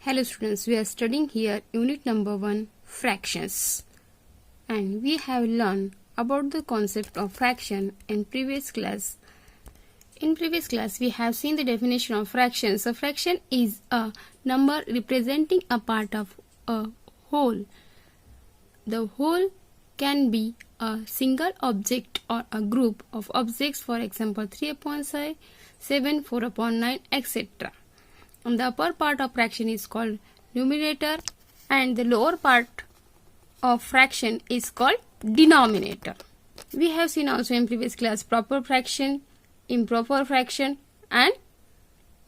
Hello students, we are studying here unit number 1 fractions, and we have learned about the concept of fraction in previous class. In previous class we have seen the definition of fractions. A fraction is a number representing a part of a whole. The whole can be a single object or a group of objects, for example 3/7, 4/9, etc. And the upper part of fraction is called numerator and the lower part of fraction is called denominator. We have seen also in previous class proper fraction, improper fraction and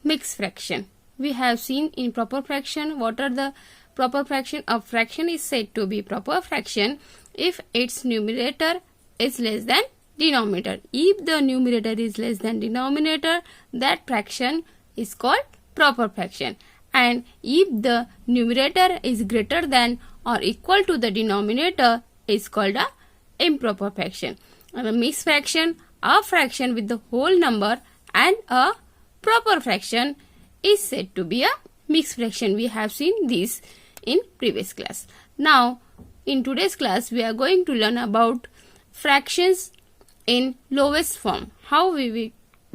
mixed fraction. We have seen in proper fraction what are the proper fraction. A fraction is said to be proper fraction if its numerator is less than denominator. If the numerator is less than denominator, that fraction is called proper fraction, and if the numerator is greater than or equal to the denominator is called a improper fraction. And a mixed fraction, a fraction with the whole number and a proper fraction is said to be a mixed fraction. We have seen this in previous class. Now in today's class we are going to learn about fractions in lowest form. How we will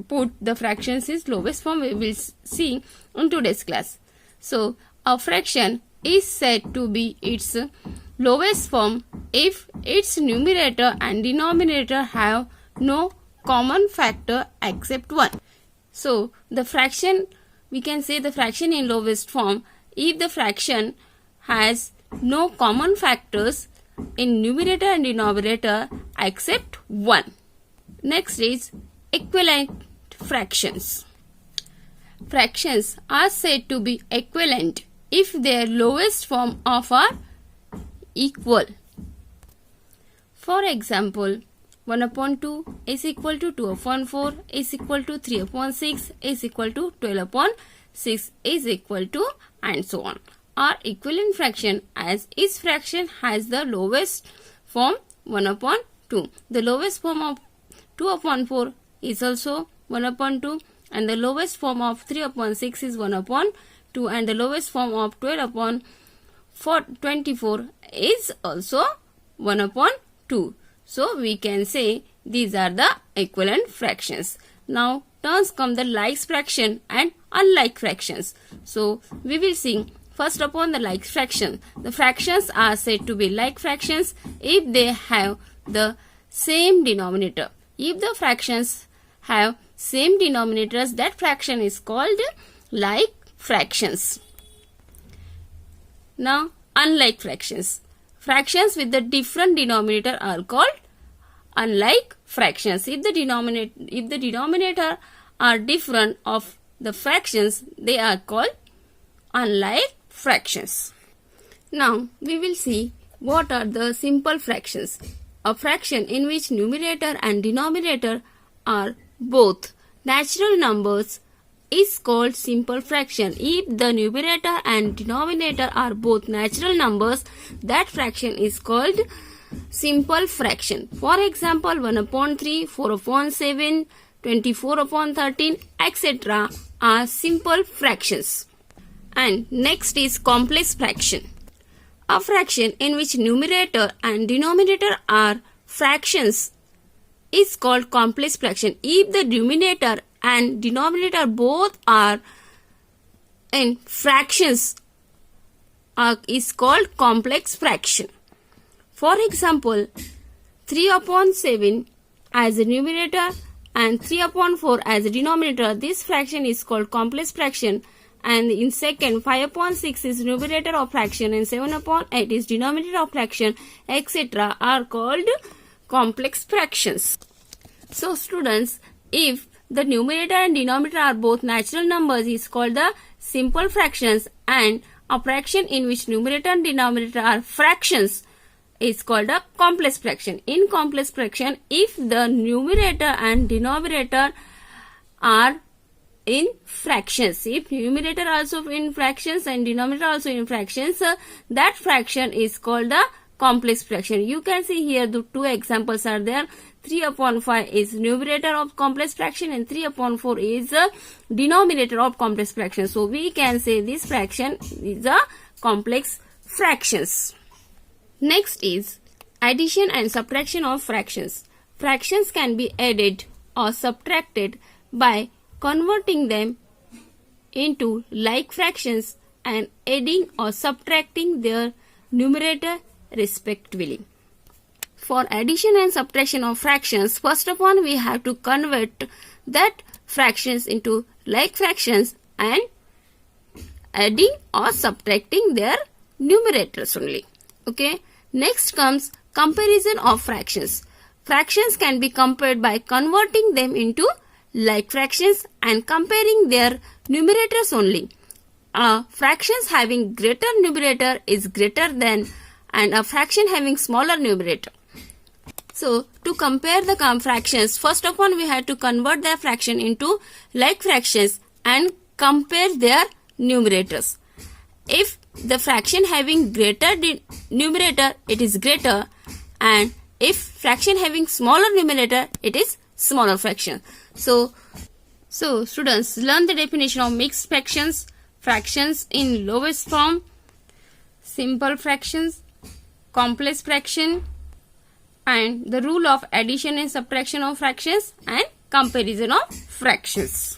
put the fractions in lowest form we will see in today's class. So a fraction is said to be its lowest form if its numerator and denominator have no common factor except 1. So the fraction, we can say the fraction in lowest form if the fraction has no common factors in numerator and denominator except 1. Next is equivalent fractions. Fractions are said to be equivalent if their lowest form of are equal. For example, 1/2 is equal to 2/4 is equal to 3/6 is equal to 12/6 is equal to and so on are equivalent fraction as each fraction has the lowest form 1/2. The lowest form of 2/4 is also 1/2 and the lowest form of 3/6 is 1/2 and the lowest form of 12/24 is also 1/2. So we can say these are the equivalent fractions. Now turns come the like fraction and unlike fractions. So we will see first upon the like fraction. The fractions are said to be like fractions if they have the same denominator. If the fractions have same denominators, that fraction is called like fractions. Now unlike fractions. Fractions with the different denominator are called unlike fractions. If the denominator are different of the fractions, they are called unlike fractions. Now we will see what are the simple fractions. A fraction in which numerator and denominator are both natural numbers is called simple fraction. If the numerator and denominator are both natural numbers, that fraction is called simple fraction. For example, 1/3, 4/7, 24/13, etc. are simple fractions. And next is complex fraction. A fraction in which numerator and denominator are fractions is called complex fraction. If the numerator and denominator both are in fractions is called complex fraction. For example, 3/7 as a numerator and 3/4 as a denominator, this fraction is called complex fraction. And in second, 5/6 is numerator of fraction and 7/8 is denominator of fraction, etc. are called complex fractions. So students, if the numerator and denominator are both natural numbers is called the simple fractions, and a fraction in which numerator and denominator are fractions is called a complex fraction. In complex fraction, if the numerator and denominator are in fractions, if numerator also in fractions and denominator also in fractions, that fraction is called the complex fraction. You can see here the two examples are there. 3 upon 5 is numerator of complex fraction and 3 upon 4 is the denominator of complex fraction. So we can say this fraction is a complex fractions. Next is addition and subtraction of fractions. Fractions can be added or subtracted by converting them into like fractions and adding or subtracting their numerator respectively. For addition and subtraction of fractions, first of all we have to convert that fractions into like fractions and adding or subtracting their numerators only. Okay. Next comes comparison of fractions. Fractions can be compared by converting them into like fractions and comparing their numerators only. Fractions having greater numerator is greater than and a fraction having smaller numerator. So to compare the fractions, first of all we have to convert their fraction into like fractions and compare their numerators. If the fraction having greater numerator, it is greater, and if fraction having smaller numerator, it is smaller fraction. So students, learn the definition of mixed fractions, fractions in lowest form, simple fractions, complex fraction, and the rule of addition and subtraction of fractions and comparison of fractions.